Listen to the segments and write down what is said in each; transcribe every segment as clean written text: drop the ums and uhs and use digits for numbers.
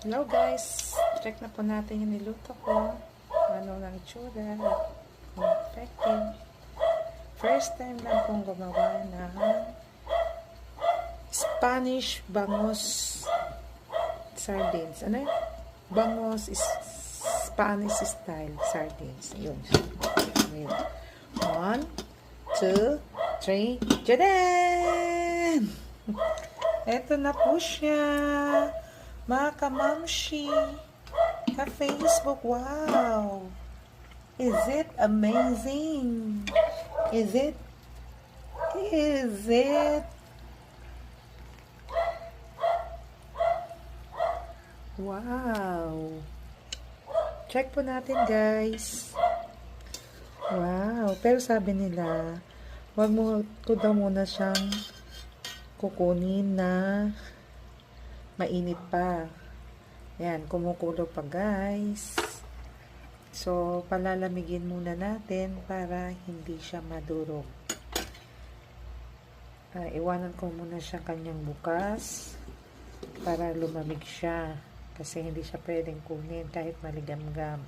Hello guys, check na po natin yung niluto ko. Ano ng itsura, kung effective. First time lang pong gumawa ng Spanish bangus sardines. Ano yun? Bangus is Spanish style sardines. Yun. Yun. 1, 2, 3, Jadan! Eto na po siya. Mga kamamshi, ka-Facebook, wow! Is it amazing? Is it? Is it? Wow! Check po natin, guys. Wow! Pero sabi nila, wag mo ko daw muna siyang kukunin na mainit pa. Yan, kumukulo pa guys. So, palalamigin muna natin para hindi siya madurog. Iwanan ko muna siya kanyang bukas para lumamig siya. Kasi hindi siya pwedeng kunin kahit maligamgam.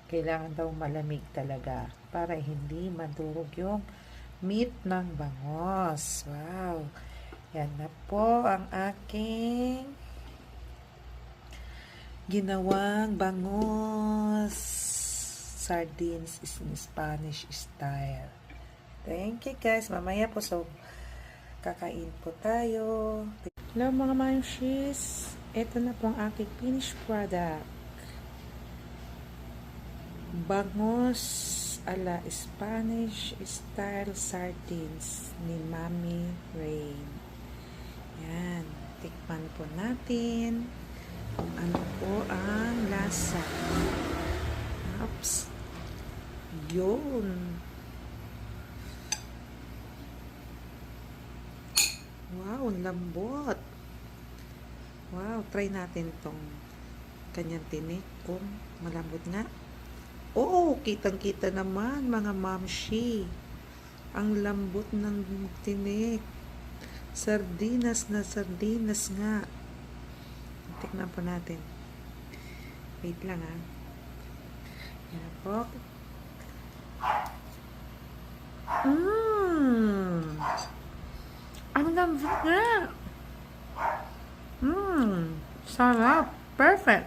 Kailangan daw malamig talaga para hindi madurog yung meat ng bangos. Wow! Yan na po ang aking ginawang bangus sardines is in Spanish style. Thank you guys. Mamaya po kakain po tayo. Hello mga manshis. Ito na po ang aking finished product. Bangus ala Spanish style sardines ni Mami Rain. Yan. Tikman po natin kung ano po ang lasa. Oops. Yun. Wow, lambot. Wow, try natin tong kanyang tinik kung malambot nga. Oo, kitang-kita naman mga mamshi. Ang lambot ng tinik. Sardinas na sardinas nga. Tignan po natin. Wait lang ha. Yan po. Ang lambot nga. Sarap. Perfect.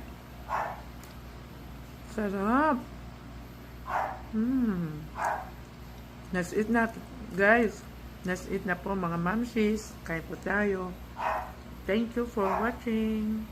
Sarap. That's it na, guys. That's it na po mga mamshis. Kain po tayo. Thank you for watching.